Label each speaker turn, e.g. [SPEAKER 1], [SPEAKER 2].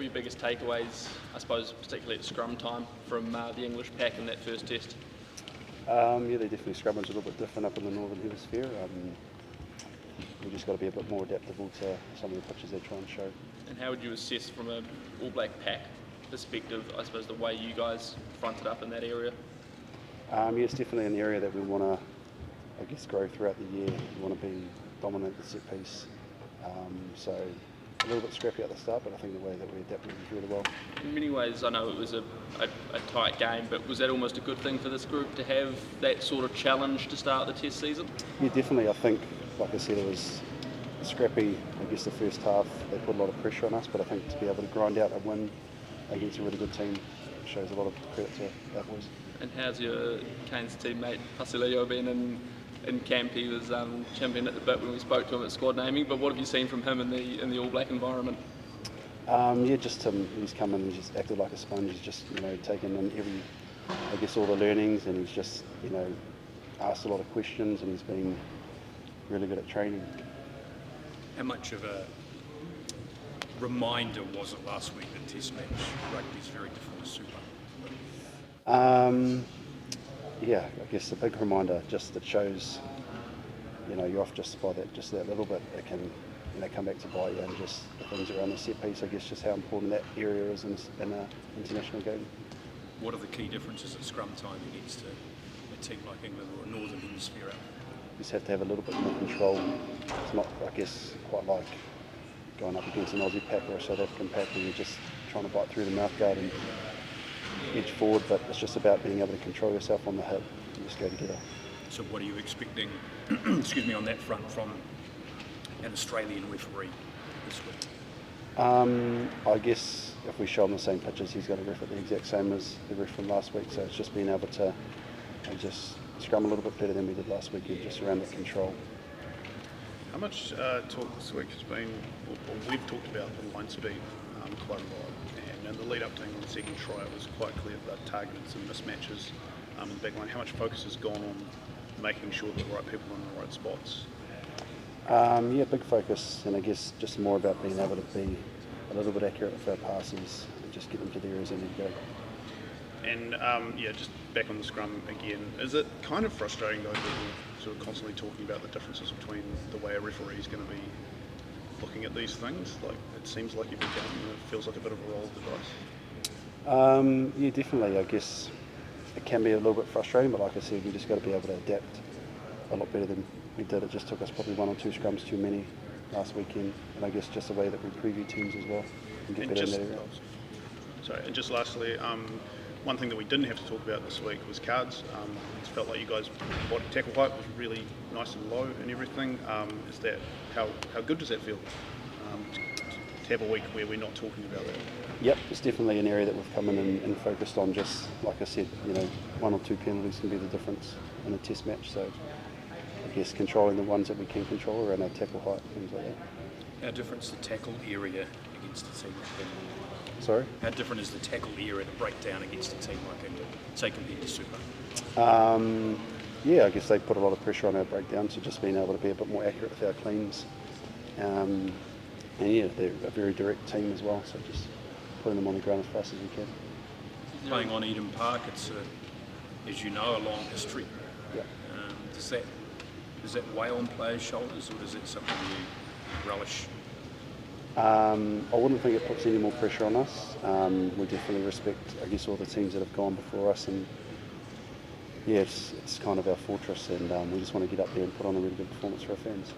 [SPEAKER 1] your biggest takeaways, I suppose, particularly at scrum time, from the English pack in that first test?
[SPEAKER 2] Yeah, they definitely scrummage a little bit different up in the Northern Hemisphere. We've just got to be a bit more adaptable to some of the pitches they try and show.
[SPEAKER 1] And how would you assess from an All Black pack perspective, I suppose, the way you guys fronted up in that area?
[SPEAKER 2] Yeah, it's definitely an area that we want to, I guess, grow throughout the year. We want to be dominant at the set piece. So a little bit scrappy at the start, but I think the way that we adapted was really well.
[SPEAKER 1] In many ways, I know it was a tight game, but was that almost a good thing for this group to have that sort of challenge to start the test season?
[SPEAKER 2] Yeah, definitely. I think, like I said, it was scrappy. I guess the first half they put a lot of pressure on us, but I think to be able to grind out a win against a really good team shows a lot of credit to our boys.
[SPEAKER 1] And how's your Canes teammate Pasileo been in camp? He was champion at the bit when we spoke to him at squad naming, but what have you seen from him in the All Black environment?
[SPEAKER 2] Yeah, just he's come in and just acted like a sponge. He's just taken in all the learnings, and he's just asked a lot of questions, and he's been really good at training.
[SPEAKER 3] How much of a reminder was it last week that Test match rugby is very different to Super?
[SPEAKER 2] Yeah, I guess a big reminder. Just that shows, you're off just by that little bit. It can, come back to bite you, and just the things around the set piece. I guess just how important that area is in an international game.
[SPEAKER 3] What are the key differences at scrum time against a team like England or a Northern Hemisphere outfit?
[SPEAKER 2] You just have to have a little bit more control. It's not, I guess, quite like going up against an Aussie pack or a South African pack where you're just trying to bite through the mouthguard and edge forward, but it's just about being able to control yourself on the hip and just go together.
[SPEAKER 3] So what are you expecting, on that front from an Australian referee this week?
[SPEAKER 2] I guess if we show him the same pitches, he's got to ref it the exact same as the ref from last week, so it's just being able to just scrum a little bit better than we did last weekend, just around that control.
[SPEAKER 4] How much talk this week has been, or we've talked about the line speed quite a lot, and in the lead up to the second try it was quite clear that targeted some mismatches in the back line. How much focus has gone on making sure that the right people are in the right spots?
[SPEAKER 2] Yeah, big focus, and I guess just more about being able to be a little bit accurate with our passes and just get them to the areas they need to go.
[SPEAKER 4] And just back on the scrum again, is it kind of frustrating though that we're sort of constantly talking about the differences between the way a referee is going to be looking at these things? Like, it seems like every game it feels like a bit of a roll of the dice.
[SPEAKER 2] Yeah, definitely. I guess it can be a little bit frustrating, but like I said, we just got to be able to adapt a lot better than we did. It just took us probably one or two scrums too many last weekend, and I guess just the way that we preview teams as well and get better in that area.
[SPEAKER 4] Sorry, and just lastly, one thing that we didn't have to talk about this week was cards. It felt like you guys' body tackle height was really nice and low and everything. Is that how good does that feel to have a week where we're not talking about that?
[SPEAKER 2] Yep, it's definitely an area that we've come in and focused on. Just like I said, one or two penalties can be the difference in a test match. So I guess controlling the ones that we can control around our tackle height, things like that.
[SPEAKER 3] How different is the tackle area against a team like England?
[SPEAKER 2] Sorry?
[SPEAKER 3] How different is the tackle area, the breakdown against a team like England, say compared to Super?
[SPEAKER 2] Yeah, I guess they put a lot of pressure on our breakdown, so just being able to be a bit more accurate with our cleans. And yeah, they're a very direct team as well, so just putting them on the ground as fast as we can.
[SPEAKER 3] Playing on Eden Park, it's, as you know, a long history.
[SPEAKER 2] Yeah.
[SPEAKER 3] Does that weigh on players' shoulders, or is it something you relish?
[SPEAKER 2] I wouldn't think it puts any more pressure on us. We definitely respect, I guess, all the teams that have gone before us, and yeah, it's kind of our fortress, and we just want to get up there and put on a really good performance for our fans.